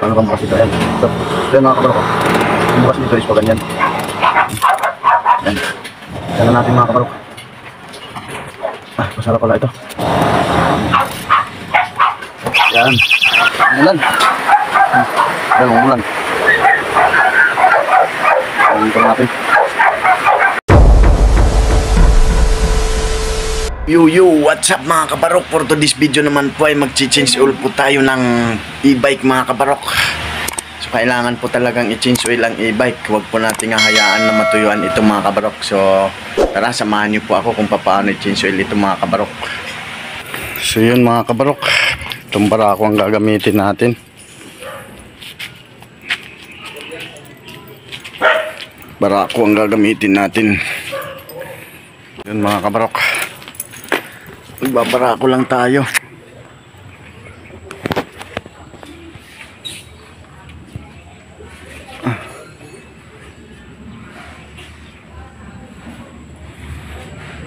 Ano bang bukas dito? Ayan. Ito yung mga kabarok. Yung bukas dito is pa ganyan. Ayan. Ayan na natin mga kabarok. Masarap pala ito. Ayan. Umulan. Ayan, umulan. Ayan ito natin. Yo, what's up mga kabarok? For today's video naman po ay mag-change oil po tayo ng e-bike mga kabarok. So kailangan po talagang i-change oil ang e-bike. Huwag po natin hayaan na matuyuan itong mga kabarok. So tara, samahan niyo po ako kung paano i-change oil itong mga kabarok. So yun mga kabarok, itong barako ang gagamitin natin. Barako ang gagamitin natin. Yun mga kabarok, magbabara ko lang tayo.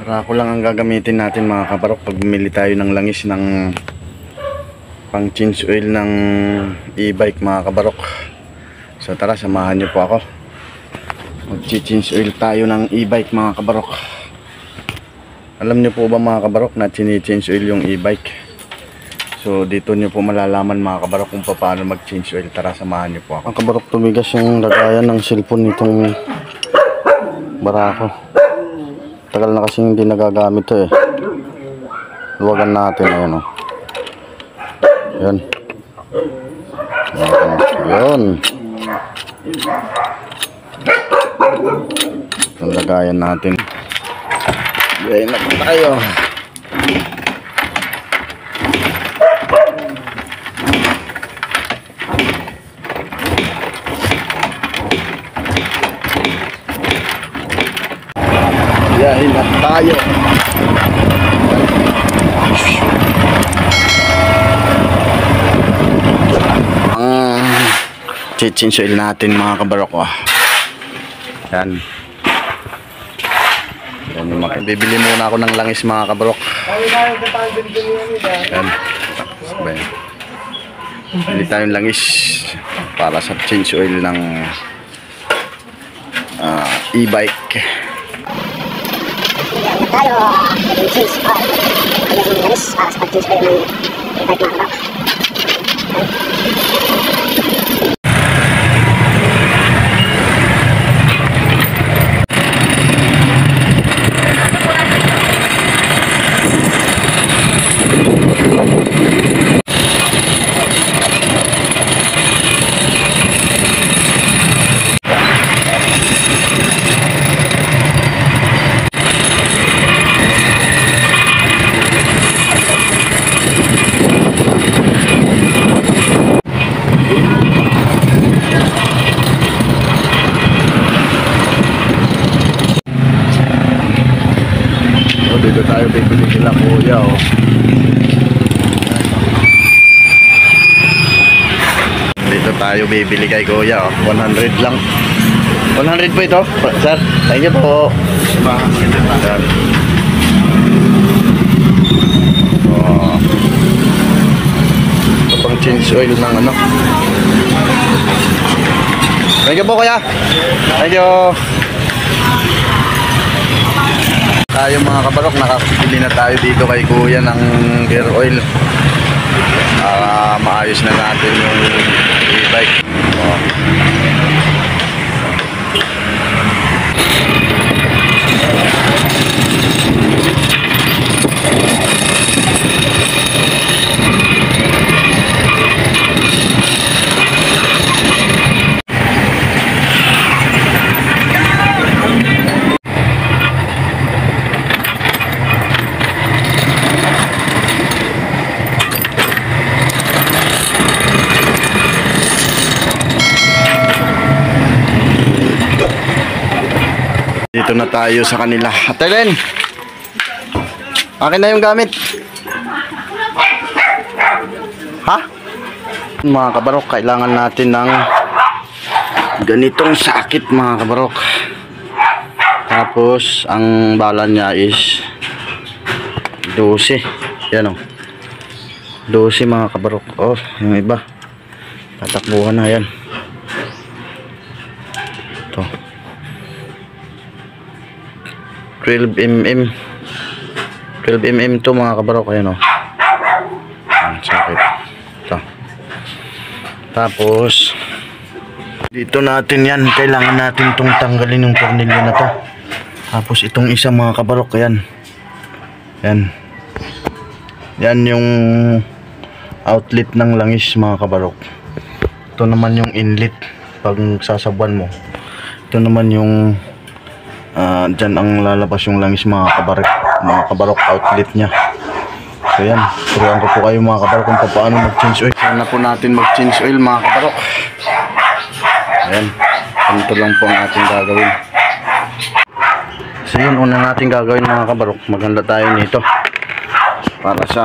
Barako lang ang gagamitin natin mga kabarok pag bumili tayo ng langis ng pang change oil ng e-bike mga kabarok. So tara, samahan niyo po ako. Mag-change oil tayo ng e-bike mga kabarok. Alam niyo po ba mga kabarok na change oil yung e-bike? So dito niyo po malalaman mga kabarok kung paano mag-change oil. Tara, samahan niyo po ako. Ang kabarok, tumigas yung lagayan ng cellphone nitong barako. Tagal na kasi hindi nagagamit to eh. Luwagan natin, ayun o. Yan. Yan. Ang lagayan natin. Ayan na po tayo. Ayan na tayo. Change oil natin mga kabarok. Yan. Bibili muna ako ng langis mga kabarok. Yan. Bili tayong langis para sa change oil ng e-bike. Tayo change oil ng langis para sa change oil ng e-bike mga kabarok. Dito tayo bibili nila kuya oh. Dito tayo bibili kay kuya oh. 100 lang. 100 po ito sir. Thank you po. Sir. Oh. Ito pang change oil ng ano. Thank you po kuya. Thank you. Tayo mga kabarok, nakapili na tayo dito kay kuya ng gear oil para maayos na natin yung e-bike. Dito na tayo sa kanila. Ate Len, akin na yung gamit. Ha? Mga kabarok, kailangan natin ng ganitong sakit mga kabarok. Tapos ang bala niya is 12. Yan o, 12 mga kabarok. Oh, yung iba Tatakbuhan na yan. Ito. 12mm. 12mm to mga kabarok. Ayan o. Sakit. Ito. Tapos dito natin yan. Kailangan natin itong tanggalin yung tornilyo na to. Tapos itong isa mga kabarok. Ayan. Yan. Yan yung outlet ng langis mga kabarok. Ito naman yung inlet pag sasabuan mo. Ito naman yung dyan ang lalabas yung langis mga kabarok outlet nya. So yan, turuan ko po kayo mga kabarok kung paano mag-change oil. Sana po natin mag-change oil mga kabarok. Ayan, ganito lang po ang ating gagawin. So yun, una natin gagawin mga kabarok, maganda tayo nito para sa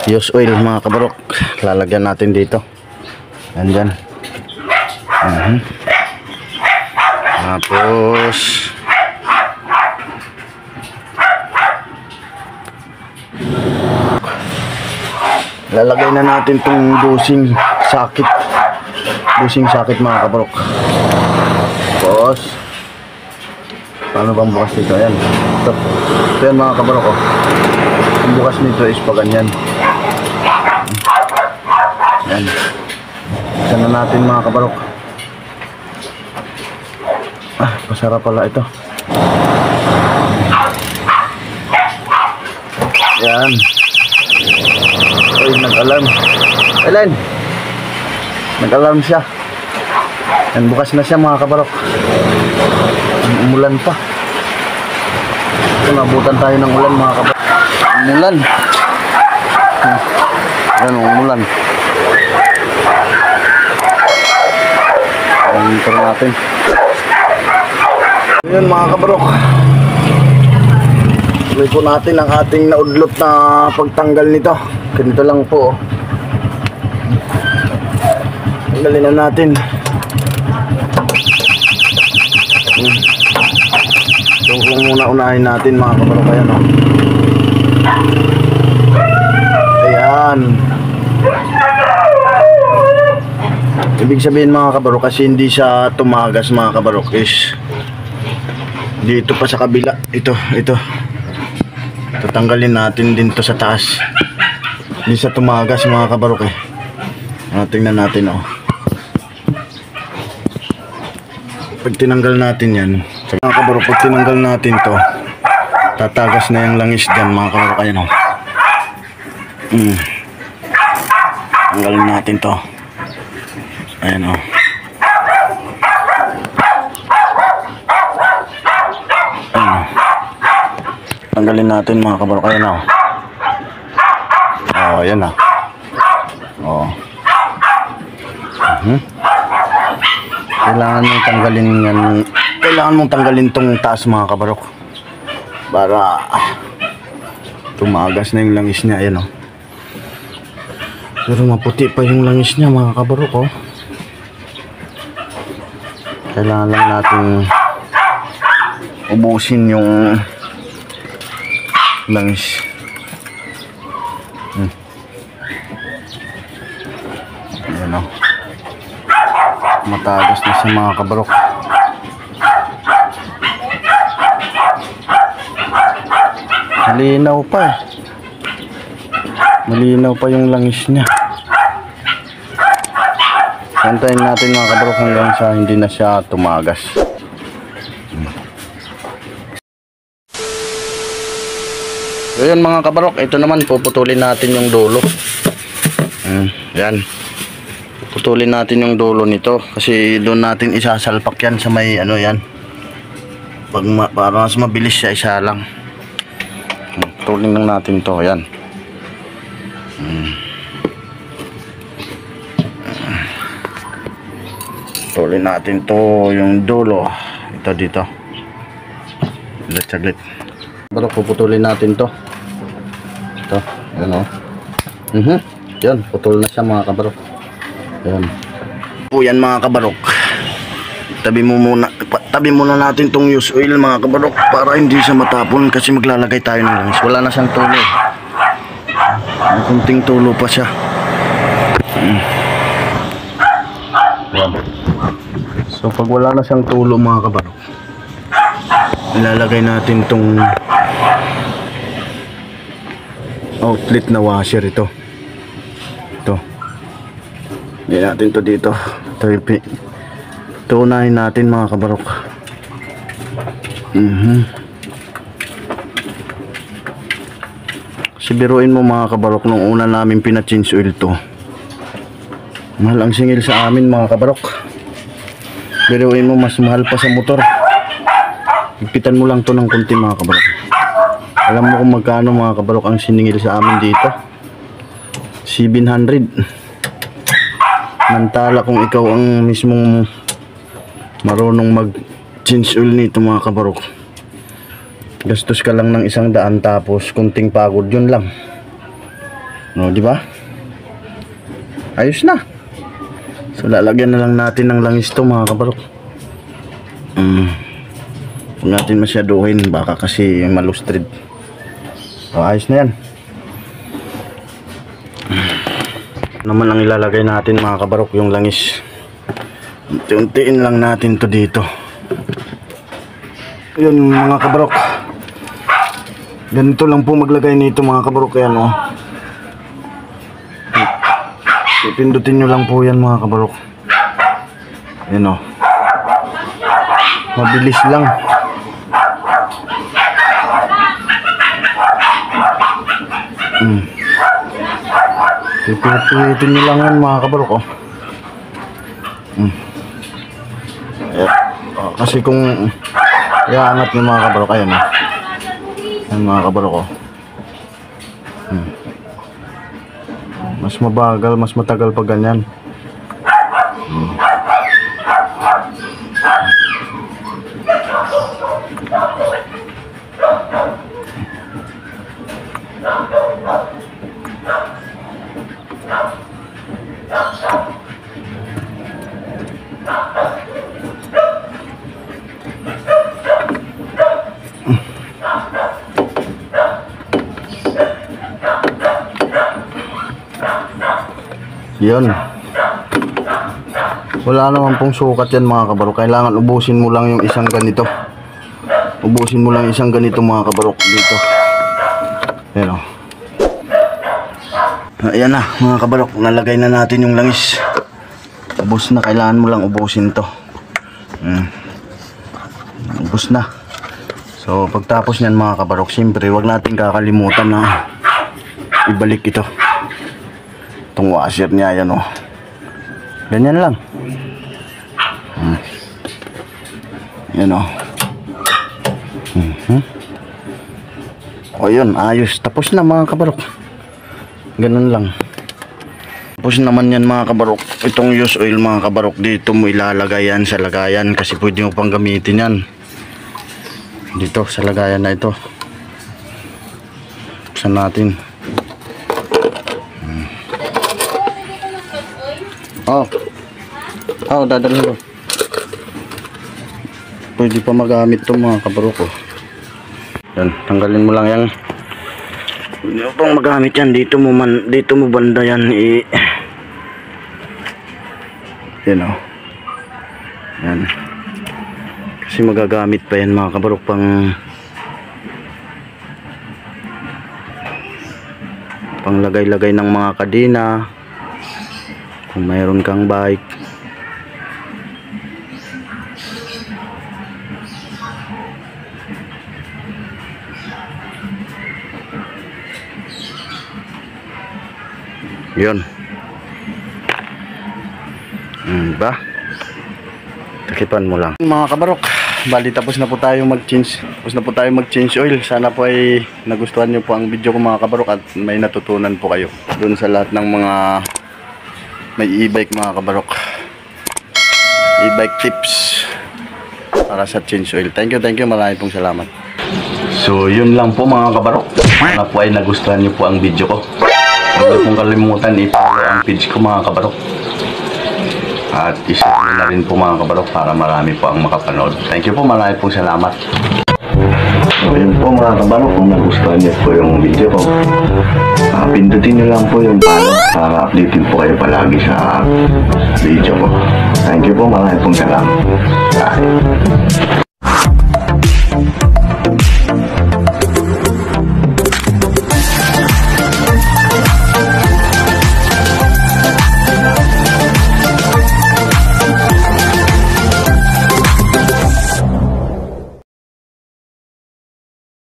use oil mga kabarok. Lalagyan natin dito. Yan dyan. Tapos lalagay na natin tong dosing socket mga kabarok. Tapos paano bang bukas nito? Ayan. Ito yan mga kabarok oh. Ang bukas nito is pa ganyan. Ayan. Isa na natin mga kabarok. Masarap pala ito. Yan. Ay, nag-alarm. Ellen! Nag-alarm siya. Yan, bukas na siya mga kabarok. Umulan pa. Ito, nabutan tayo ng ulan mga kabarok. Umulan. Yan, umulan. Ito natin. Ayan mga kabarok, tuloy po natin ang ating naudlot na pagtanggal nito. Ganito lang po. Tanggalin na natin. So kung unahin natin mga kabarok, ayan o. Ayan. Ibig sabihin mga kabarok, kasi hindi siya tumagas mga kabarok, is dito pa sa kabila, ito tatanggalin natin din to sa taas. Hindi sa tumagas mga kabarok eh. Tingnan natin oh. Pag tinanggal natin yan mga kabarok, pag tinanggal natin to, tatagas na yung langis dyan mga kabarok. Ayan oh. Tanggalin natin to. Ayan oh. Tanggalin natin mga kabarok. Ayan o. Oh, ayan na. Oh. Kailangan mong tanggalin yan. Kailangan mong tanggalin tong taas mga kabarok. Para tumagas na yung langis niya. Ayan o. Pero maputi pa yung langis niya mga kabarok oh. Kailangan lang natin ubusin yung langis. Ayan o. Matagas na sa mga kabarok. Malinaw pa. Malinaw pa yung langis niya. Santayin natin mga kabarok hanggang sa hindi na siya tumagas. So yun mga kabarok, ito naman puputulin natin yung dulo. Yan. Putulin natin yung dulo nito kasi doon natin isasalpak yan sa may ano yan. Para mas mabilis siya, isa lang. Putulin lang natin to, yan. Putulin natin to yung dulo. Ito dito. Saglit. Pero puputulin natin to. Ito, yan o. Yan, putol na siya mga kabarok. Yan. Po yan mga kabarok. Tabi muna natin tong use oil mga kabarok para hindi siya matapon kasi maglalagay tayo ng langis. Wala na siyang tulo. May kunting tulo pa siya. So pag wala na siyang tulo mga kabarok, ilalagay natin tong outlet na washer ito. Hindi natin to dito. Ito unahin natin mga kabarok. Kasi biruin mo mga kabarok, nung una namin pina-change oil to, mahal ang singil sa amin mga kabarok. Biruin mo, mas mahal pa sa motor. Ipitan mo lang to ng konti mga kabarok. Alam mo kung magkano mga kabarok ang siningil sa amin dito? 700. Mantala kung ikaw ang mismong marunong mag change oil nito mga kabarok, gastos ka lang ng 100 tapos kunting pagod, yun lang. No, di ba? Ayos na. So lalagyan na lang natin ng langis to mga kabarok. Huwag natin masyaduhin, baka kasi malustrid. So ayos na yan. Naman ang ilalagay natin mga kabarok, yung langis. Unti-untiin lang natin to dito. Yun mga kabarok, ganito lang po maglagay nito mga kabarok. Ayan o, ipindutin nyo lang po yan mga kabarok. Ayan o, mabilis lang. Pipitin nyo lang yan mga kabarok oh. Kasi kung iaangat nyo mga kabarok, ayan oh. Ayan mga kabarok oh. Mas mabagal, mas matagal pag ganyan. Yun. Wala naman pong sukat yan mga kabarok. Kailangan ubusin mo lang yung isang ganito. Ubusin mo lang isang ganito mga kabarok dito. Ayan o. Ayan na mga kabarok. Nalagay na natin yung langis. Ubus na. Kailangan mo lang ubusin to. Ubus na. So pagtapos nyan mga kabarok, siyempre wag natin kakalimutan na ibalik ito. Itong washer niya, yan o. Ganyan lang. Yan o. O yun, ayos. Tapos na mga kabarok. Ganun lang. Tapos naman yan mga kabarok. Itong use oil mga kabarok, dito mo ilalagay yan sa lagayan. Kasi pwede mo pang gamitin yan. Dito sa lagayan na ito. Buksan natin. Dadalhin ko. Pwede pa magamit ito mga kabarok ko. Yan, tanggalin mo lang yan. Pwede mo pang magamit yan. Dito mo banda yan yan o. Yan. Kasi magagamit pa yan mga kabarok pang lagay-lagay ng mga kadena. Kung mayroon kang bike. Yun. Ba? Takipan mo lang. Mga kabarok, bali tapos na po tayo mag-change. Oil. Sana po ay nagustuhan niyo po ang video ko mga kabarok at may natutunan po kayo doon sa lahat ng mga may e-bike mga kabarok. E-bike tips para sa change oil. Thank you. Maraming pong salamat. So, yun lang po mga kabarok. Sana po ay nagustuhan niyo po ang video ko. Huwag niyo pong kalimutan i-follow ang page ko mga kabarok. At i-share nyo na rin po mga kabarok para marami po ang makapanood. Thank you po, marami pong salamat. So, yun po mga kabarok, kung nagustuhan niyo po yung video ko, pindutin niyo lang po yung follow para updated po kayo palagi sa video ko. Thank you po, maraming pong salamat. Bye.